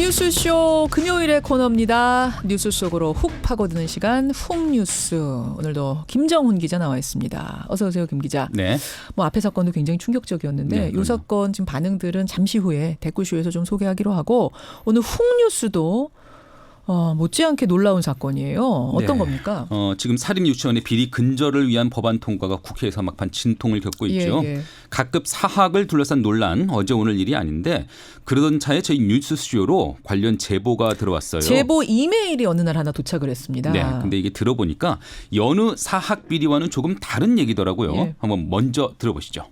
뉴스쇼 금요일의 코너입니다. 뉴스 속으로 훅 파고드는 시간 훅뉴스. 오늘도 김정훈 기자 나와 있습니다. 어서 오세요, 김 기자. 네. 뭐 앞에 사건도 굉장히 충격적이었는데 이 사건 지금 반응들은 잠시 후에 댓글쇼에서 좀 소개하기로 하고 오늘 훅뉴스도 못지않게 놀라운 사건이에요. 어떤 겁니까? 지금 사립 유치원의 비리 근절을 위한 법안 통과가 국회에서 막판 진통을 겪고 있죠. 예. 각급 사학을 둘러싼 논란 어제 오늘 일이 아닌데 그러던 차에 저희 뉴스쇼로 관련 제보가 들어왔어요. 제보 이메일이 어느 날 하나 도착을 했습니다. 네. 근데 이게 들어보니까 여느 사학 비리와는 조금 다른 얘기더라고요. 예. 한번 먼저 들어보시죠.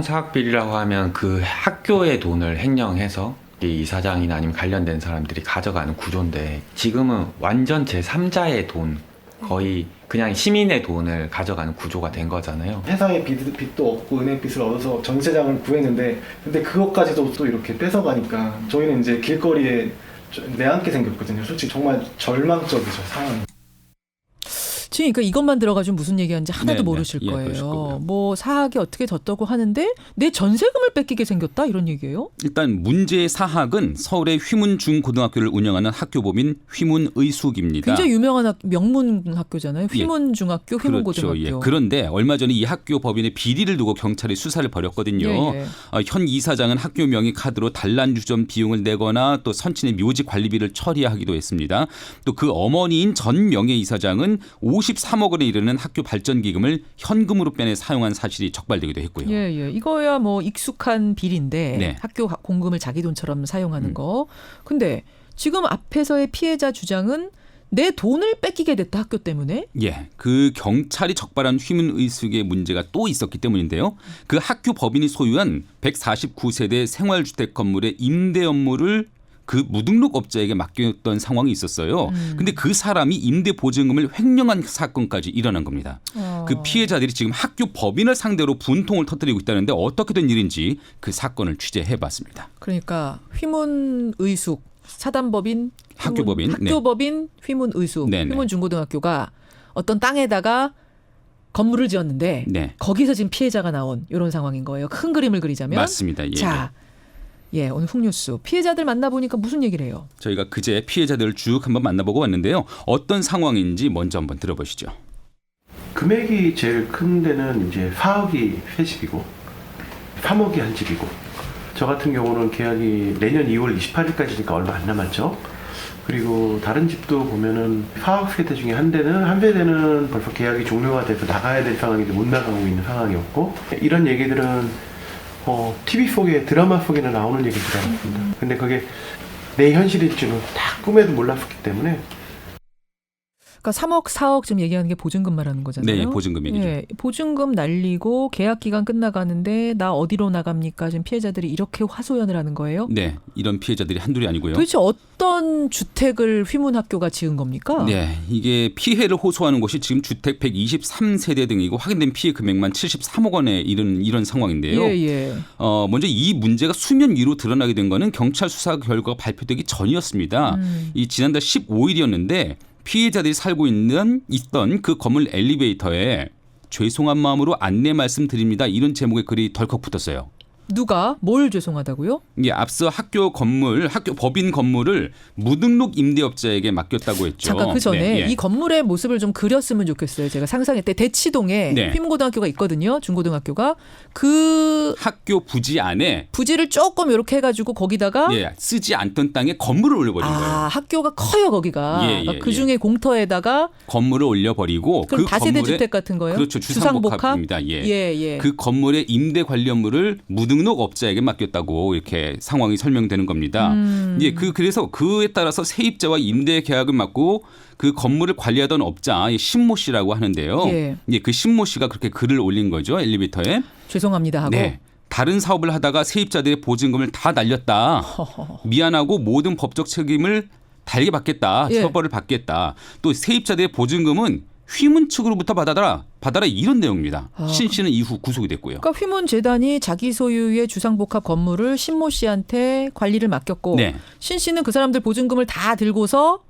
사학 비리라고 하면 그 학교의 돈을 횡령해서 이 이사장이나 아니면 관련된 사람들이 가져가는 구조인데 지금은 완전 제3자의 돈, 거의 그냥 시민의 돈을 가져가는 구조가 된 거잖아요. 회사의 빚도 없고 은행빚을 얻어서 전세장을 구했는데 근데 그것까지도 또 이렇게 뺏어가니까 저희는 이제 길거리에 내앉게 생겼거든요. 솔직히 정말 절망적이죠, 상황이. 지금 그러니까 이것만 들어가지고 무슨 얘기하는지 하나도 네, 모르실 네. 예, 거예요. 그러실 뭐 사학이 어떻게 졌다고 하는데 내 전세금을 뺏기게 생겼다 이런 얘기예요? 일단 문제의 사학은 서울의 휘문중고등학교를 운영하는 학교법인 휘문의숙입니다. 굉장히 유명한 명문 학교잖아요. 휘문중학교, 휘문고등학교. 그렇죠. 예. 그런데 얼마 전에 이 학교 법인의 비리를 두고 경찰이 수사를 벌였거든요. 예. 현 이사장은 학교 명의 카드로 단란 유점 비용을 내거나 또 선친의 묘지 관리비를 처리하기도 했습니다. 또 그 어머니인 전 명예 이사장은 53억 원에 이르는 학교 발전 기금을 현금으로 빼내 사용한 사실이 적발되기도 했고요. 예. 이거야 뭐 익숙한 비리인데 네. 학교 공금을 자기 돈처럼 사용하는 거. 근데 지금 앞에서의 피해자 주장은 내 돈을 뺏기게 됐다 학교 때문에. 예, 그 경찰이 적발한 휘문의숙의 문제가 또 있었기 때문인데요. 그 학교 법인이 소유한 149세대 생활주택 건물의 임대 업무를 그 무등록 업자에게 맡겼던 상황이 있었어요. 근데 그 사람이 임대 보증금을 횡령한 사건까지 일어난 겁니다. 그 피해자들이 지금 학교 법인을 상대로 분통을 터뜨리고 있다는데 어떻게 된 일인지 그 사건을 취재해봤습니다. 그러니까 휘문의숙 사단법인 학교법인, 학교법인 휘문의숙 네네. 휘문중고등학교가 어떤 땅에다가 건물을 지었는데 네. 거기서 지금 피해자가 나온 이런 상황인 거예요. 큰 그림을 그리자면. 맞습니다. 예. 자, 오늘 훅뉴스 피해자들 만나보니까 무슨 얘기를 해요? 저희가 그제 피해자들을 쭉 한번 만나보고 왔는데요. 어떤 상황인지 먼저 한번 들어보시죠. 금액이 제일 큰 데는 이제 4억이 세 집이고 3억이 한 집이고 저 같은 경우는 계약이 내년 2월 28일까지니까 얼마 안 남았죠. 그리고 다른 집도 보면은 4억 세대 중에 한 세대는 벌써 계약이 종료가 돼서 나가야 될 상황인데 못 나가고 있는 상황이었고 이런 얘기들은 TV 속에 드라마 속에는 나오는 얘기들 같습니다. 근데 그게 내 현실일 줄은 다 꿈에도 몰랐었기 때문에 그러니까 3억, 4억 지금 얘기하는 게 보증금 말하는 거잖아요. 네, 보증금 얘기죠. 예, 보증금 날리고 계약 기간 끝나가는데 나 어디로 나갑니까? 지금 피해자들이 이렇게 화소연을 하는 거예요. 네, 이런 피해자들이 한둘이 아니고요. 도대체 어떤 주택을 휘문학교가 지은 겁니까? 네, 이게 피해를 호소하는 곳이 지금 주택 123세대 등이고 확인된 피해 금액만 73억 원에 이른 이런 상황인데요. 예. 먼저 이 문제가 수면 위로 드러나게 된 거는 경찰 수사 결과가 발표되기 전이었습니다. 이 지난달 15일이었는데 피해자들이 살고 있던 그 건물 엘리베이터에 죄송한 마음으로 안내 말씀드립니다. 이런 제목의 글이 덜컥 붙었어요. 누가 뭘 죄송하다고요? 예, 앞서 학교 법인 건물을 무등록 임대업자에게 맡겼다고 했죠. 잠깐 그 전에 네, 예. 이 건물의 모습을 좀 그렸으면 좋겠어요. 제가 상상할 때 대치동에 네. 휘문고등학교가 있거든요. 중고등학교가 그 학교 부지 안에 부지를 조금 이렇게 해가지고 거기다가 쓰지 않던 땅에 건물을 올려버린 거예요. 학교가 커요 거기가. 그러니까 그 중에 공터에다가 건물을 올려버리고 그럼 그 다세대 건물에 주택 같은 거예요? 그렇죠. 주상복합입니다. 예. 그 건물의 임대 관련물을 무등록 업자에게 맡겼다고 이렇게 상황이 설명되는 겁니다. 그래서 그에 따라서 세입자와 임대 계약을 맺고 그 건물을 관리하던 업자 신모 씨라고 하는데요. 그 신모 씨가 그렇게 글을 올린 거죠. 엘리베이터에. 죄송합니다 하고. 네. 다른 사업을 하다가 세입자들의 보증금을 다 날렸다. 미안하고 모든 법적 책임을 달게 받겠다. 처벌을 받겠다. 또 세입자들의 보증금은 휘문 측으로부터 받아라 이런 내용입니다. 신 씨는 이후 구속이 됐고요. 그러니까 휘문재단이 자기 소유의 주상복합 건물을 신모 씨한테 관리를 맡겼고 신 씨는 그 사람들 보증금을 다 들고서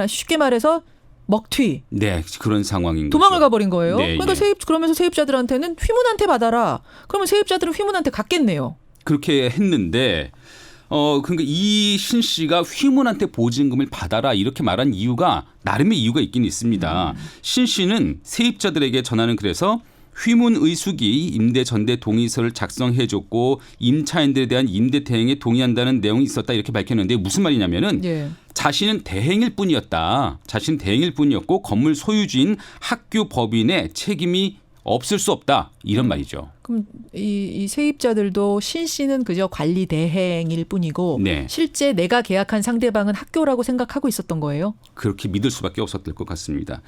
쉽게 말해서 먹튀. 네, 그런 상황인 거죠. 도망을 가버린 거예요. 네, 그러니까 그러면서 세입자들한테는 휘문한테 받아라. 그러면 세입자들은 휘문한테 갔겠네요. 그렇게 했는데 그러니까 이 신 씨가 휘문한테 보증금을 받아라 이렇게 말한 이유가 나름의 이유가 있긴 있습니다. 신 씨는 세입자들에게 전하는 글에서 휘문 의숙이 임대 전대 동의서를 작성해줬고 임차인들에 대한 임대 대행에 동의한다는 내용이 있었다 이렇게 밝혔는데 무슨 말이냐면은 예. 자신은 대행일 뿐이었다. 자신 대행일 뿐이었고 건물 소유주인 학교 법인의 책임이 없을 수 없다 이런 말이죠. 그럼 이 세입자들도 신 씨는 그저 관리 대행일 뿐이고 네. 실제 내가 계약한 상대방은 학교라고 생각하고 있었던 거예요? 그렇게 믿을 수밖에 없었을 것 같습니다.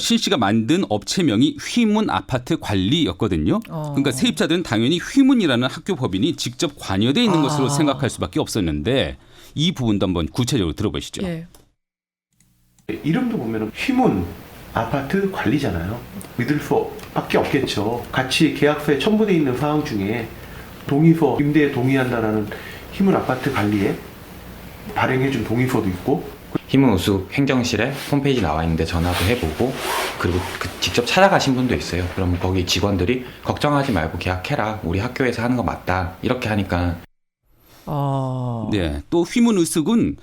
신 씨가 만든 업체명이 휘문 아파트 관리였거든요. 그러니까 세입자들은 당연히 휘문이라는 학교 법인이 직접 관여돼 있는 것으로 생각할 수밖에 없었는데 이 부분도 한번 구체적으로 들어보시죠. 예. 이름도 보면 휘문 아파트 관리잖아요. 믿을 수밖에 없겠죠. 같이 계약서에 첨부되어 있는 사항 중에 동의서 임대에 동의한다라는 휘문 아파트 관리에 발행해준 동의서도 있고 휘문 우수 행정실에 홈페이지 나와 있는데 전화도 해보고 그리고 직접 찾아가신 분도 있어요. 그럼 거기 직원들이 걱정하지 말고 계약해라. 우리 학교에서 하는 거 맞다. 이렇게 하니까 네, 또 휘문 의숙은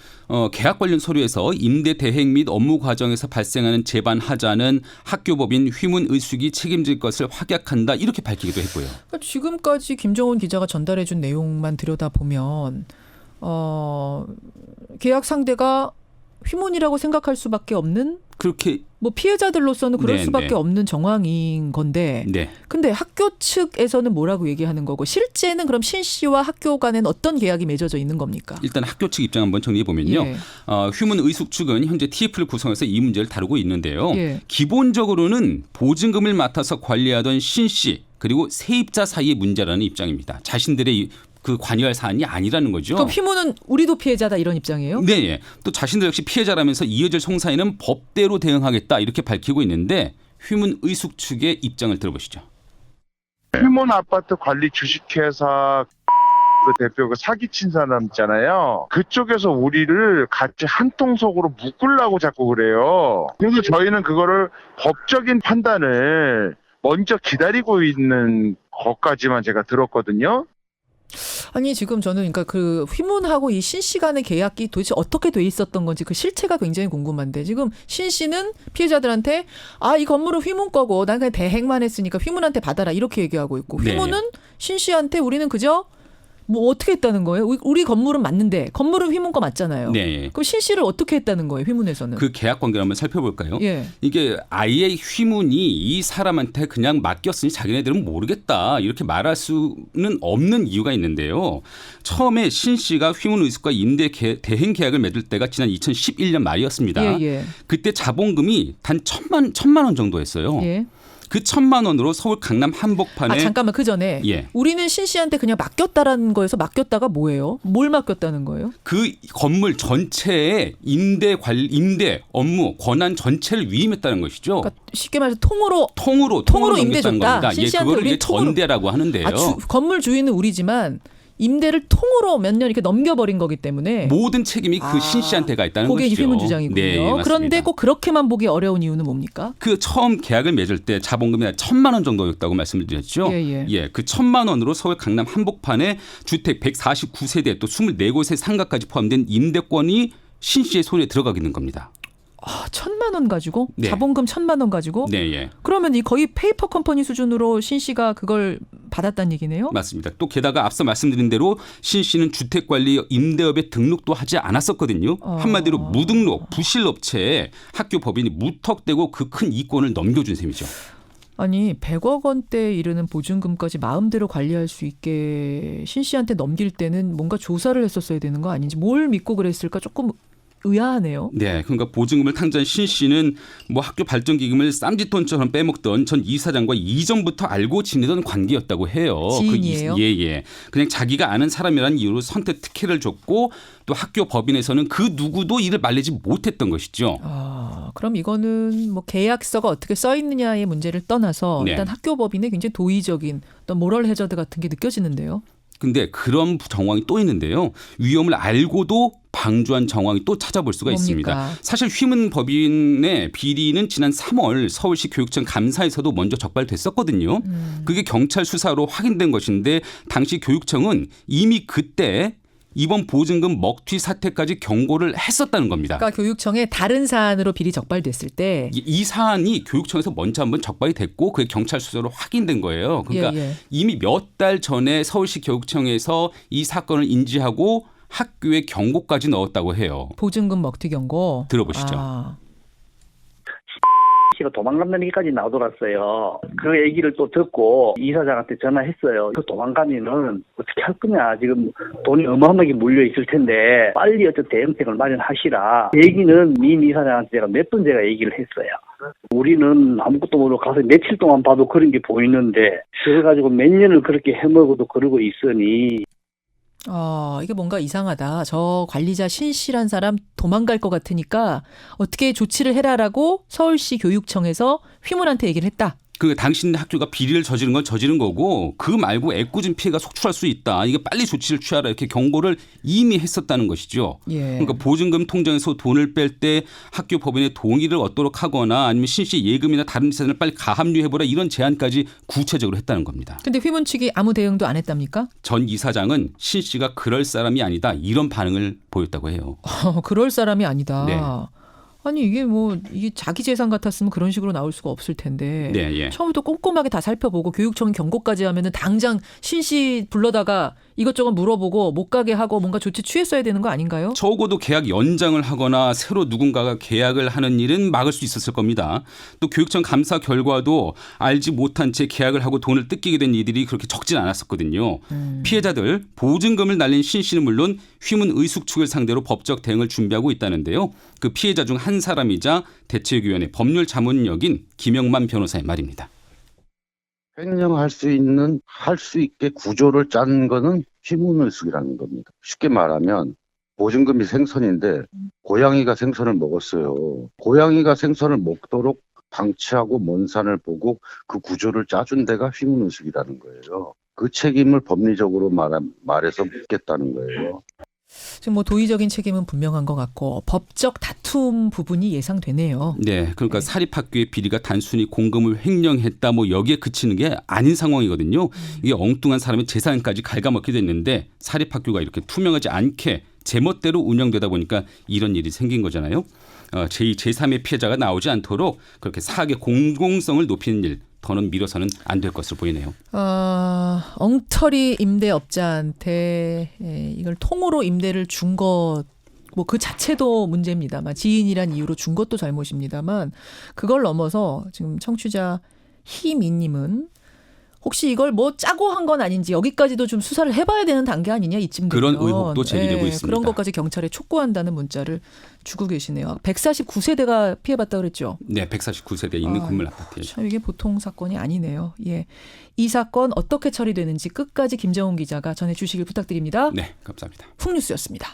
계약 관련 서류에서 임대 대행 및 업무 과정에서 발생하는 재반 하자는 학교법인 휘문 의숙이 책임질 것을 확약한다 이렇게 밝히기도 했고요. 그러니까 지금까지 김정은 기자가 전달해준 내용만 들여다보면 계약 상대가 휘문이라고 생각할 수밖에 없는 그렇게 뭐 피해자들로서는 그럴 네, 수밖에 네. 없는 정황인 건데 네. 근데 학교 측에서는 뭐라고 얘기하는 거고 실제는 그럼 신 씨와 학교 간에는 어떤 계약이 맺어져 있는 겁니까? 일단 학교 측 입장 한번 정리해 보면요. 예. 휘문 의숙 측은 현재 TF를 구성해서 이 문제를 다루고 있는데요. 예. 기본적으로는 보증금을 맡아서 관리하던 신 씨 그리고 세입자 사이의 문제라는 입장입니다. 자신들의 그 관여할 사안이 아니라는 거죠. 그럼 휘문은 우리도 피해자다 이런 입장이에요? 네, 예. 또 자신들 역시 피해자라면서 이어질 송사에는 법대로 대응하겠다 이렇게 밝히고 있는데 휘문 의숙 측의 입장을 들어보시죠. 휘문 아파트 관리 주식회사 그 대표 그 사기친 사람 있잖아요. 그쪽에서 우리를 같이 한 통속으로 묶으려고 자꾸 그래요. 그래서 저희는 그거를 법적인 판단을 먼저 기다리고 있는 것까지만 제가 들었거든요. 아니 지금 저는 그러니까 그 휘문하고 이 신 씨 간의 계약이 도대체 어떻게 돼 있었던 건지 그 실체가 굉장히 궁금한데 지금 신 씨는 피해자들한테 이 건물은 휘문 거고 난 그냥 대행만 했으니까 휘문한테 받아라 이렇게 얘기하고 있고 휘문은 네. 신 씨한테 우리는 그저 뭐 어떻게 했다는 거예요? 우리 건물은 맞는데 건물은 휘문 거 맞잖아요. 네. 그럼 신 씨를 어떻게 했다는 거예요? 휘문에서는. 그 계약 관계를 한번 살펴볼까요? 예. 이게 아예 휘문이 이 사람한테 그냥 맡겼으니 자기네들은 모르겠다 이렇게 말할 수는 없는 이유가 있는데요. 처음에 신 씨가 휘문 의숙과 임대 대행 계약을 맺을 때가 지난 2011년 말이었습니다. 예. 그때 자본금이 단 천만 원 정도였어요. 예. 그 1,000만 원으로 서울 강남 한복판에 잠깐만 그 전에 예. 우리는 신 씨한테 그냥 맡겼다라는 거에서 맡겼다가 뭐예요? 뭘 맡겼다는 거예요? 그 건물 전체에 임대 업무 권한 전체를 위임했다는 것이죠. 그러니까 쉽게 말해서 통으로 통으로 임대 넘겼다는 줬다. 겁니다. 신 씨한테 그거를 우리는 이제 전대라고 하는데요. 건물 주인은 우리지만 임대를 통으로 몇 년 이렇게 넘겨버린 거기 때문에 모든 책임이 그 신 씨한테가 있다는 그게 것이죠. 휘문 주장이군요. 네, 맞습니다. 그런데 꼭 그렇게만 보기 어려운 이유는 뭡니까? 그 처음 계약을 맺을 때 자본금이 1,000만 원 정도였다고 말씀을 드렸죠. 예. 그 1,000만 원으로 서울 강남 한복판에 주택 149세대 또 24곳의 상가까지 포함된 임대권이 신 씨의 손에 들어가게 된 겁니다. 1,000만 원 가지고 네. 자본금 1,000만 원 가지고 네. 그러면 이 거의 페이퍼 컴퍼니 수준으로 신 씨가 그걸 받았다는 얘기네요. 맞습니다. 또 게다가 앞서 말씀드린 대로 신 씨는 주택관리 임대업에 등록도 하지 않았었거든요. 한마디로 무등록 부실업체에 학교 법인이 무턱대고 그 큰 이권을 넘겨준 셈이죠. 아니 100억 원대에 이르는 보증금까지 마음대로 관리할 수 있게 신 씨한테 넘길 때는 뭔가 조사를 했었어야 되는 거 아닌지 뭘 믿고 그랬을까 조금 의아하네요. 네, 그러니까 보증금을 탕자한 신 씨는 뭐 학교 발전 기금을 쌈짓돈처럼 빼먹던 전 이사장과 이전부터 알고 지내던 관계였다고 해요. 지인이에요? 예. 그냥 자기가 아는 사람이라는 이유로 선택 특혜를 줬고 또 학교 법인에서는 그 누구도 이를 말리지 못했던 것이죠. 그럼 이거는 뭐 계약서가 어떻게 써 있느냐의 문제를 떠나서 네. 일단 학교 법인의 굉장히 도의적인 어떤 모럴 해저드 같은 게 느껴지는데요. 근데 그런 정황이 또 있는데요. 위험을 알고도 방조한 정황이 또 찾아볼 수가 뭡니까? 있습니다. 사실 휘문 법인의 비리는 지난 3월 서울시 교육청 감사에서도 먼저 적발됐었거든요. 그게 경찰 수사로 확인된 것인데 당시 교육청은 이미 그때 이번 보증금 먹튀 사태까지 경고를 했었다는 겁니다. 그러니까 교육청에 다른 사안으로 비리 적발됐을 때 이 사안이 교육청에서 먼저 한번 적발이 됐고 그게 경찰 수사로 확인된 거예요. 그러니까 예. 이미 몇 달 전에 서울시 교육청에서 이 사건을 인지하고 학교에 경고까지 넣었다고 해요. 보증금 먹튀 경고 들어보시죠. 씨가 도망간다는 얘기까지 나오더랐어요. 그 얘기를 또 듣고 이사장한테 전화했어요. 그 도망가면은 어떻게 할 거냐. 지금 돈이 어마어마하게 몰려 있을 텐데 빨리 어떤 대응책을 마련하시라. 얘기는 민 이사장한테 제가 몇 번 제가 얘기를 했어요. 우리는 아무것도 모르고 가서 며칠 동안 봐도 그런 게 보이는데 그래가지고 몇 년을 그렇게 해먹어도 그러고 있으니 이게 뭔가 이상하다. 저 관리자 신씨란 사람 도망갈 것 같으니까 어떻게 조치를 해라라고 서울시 교육청에서 휘문한테 얘기를 했다. 그 당신 학교가 비리를 저지른 건 저지른 거고 그 말고 애꿎은 피해가 속출할 수 있다. 이게 빨리 조치를 취하라 이렇게 경고를 이미 했었다는 것이죠. 예. 그러니까 보증금 통장에서 돈을 뺄 때 학교 법인의 동의를 얻도록 하거나 아니면 신씨 예금이나 다른 재산을 빨리 가압류해보라 이런 제안까지 구체적으로 했다는 겁니다. 근데 휘문 측이 아무 대응도 안 했답니까? 전 이사장은 신씨가 그럴 사람이 아니다 이런 반응을 보였다고 해요. 그럴 사람이 아니다. 네. 아니 이게 자기 재산 같았으면 그런 식으로 나올 수가 없을 텐데 네, 예. 처음부터 꼼꼼하게 다 살펴보고 교육청 경고까지 하면은 당장 신씨 불러다가 이것저것 물어보고 못 가게 하고 뭔가 조치 취했어야 되는 거 아닌가요? 적어도 계약 연장을 하거나 새로 누군가가 계약을 하는 일은 막을 수 있었을 겁니다. 또 교육청 감사 결과도 알지 못한 채 계약을 하고 돈을 뜯기게 된 이들이 그렇게 적진 않았었거든요. 피해자들 보증금을 날린 신 씨는 물론 휘문 의숙 측을 상대로 법적 대응을 준비하고 있다는데요. 그 피해자 중 한 사람이자 대책위원회 법률 자문역인 김영만 변호사의 말입니다. 횡령할 수 있게 구조를 짠 거는 휘문의숙이라는 겁니다. 쉽게 말하면 보증금이 생선인데 고양이가 생선을 먹었어요. 고양이가 생선을 먹도록 방치하고 먼 산을 보고 그 구조를 짜준 데가 휘문의숙이라는 거예요. 그 책임을 법리적으로 말해서 묻겠다는 거예요. 지금 뭐 도의적인 책임은 분명한 것 같고 법적 다툼 부분이 예상되네요. 네, 그러니까 사립학교의 비리가 단순히 공금을 횡령했다 뭐 여기에 그치는 게 아닌 상황이거든요. 이게 엉뚱한 사람의 재산까지 갉아먹게 됐는데 사립학교가 이렇게 투명하지 않게 제멋대로 운영되다 보니까 이런 일이 생긴 거잖아요. 제2, 제3의 피해자가 나오지 않도록 그렇게 사학의 공공성을 높이는 일 더는 미뤄서는 안 될 것으로 보이네요. 엉터리 임대업자한테 이걸 통으로 임대를 준 것 뭐 그 자체도 문제입니다만 지인이란 이유로 준 것도 잘못입니다만 그걸 넘어서 지금 청취자 희미님은 혹시 이걸 뭐 짜고 한 건 아닌지 여기까지도 좀 수사를 해봐야 되는 단계 아니냐 이쯤 되면 그런 의혹도 제기되고 있습니다. 그런 것까지 경찰에 촉구한다는 문자를 주고 계시네요. 149세대가 피해봤다 그랬죠? 네, 149세대 있는 건물 아파트에. 참 이게 보통 사건이 아니네요. 예, 이 사건 어떻게 처리되는지 끝까지 김정훈 기자가 전해주시길 부탁드립니다. 네, 감사합니다. 훅뉴스였습니다.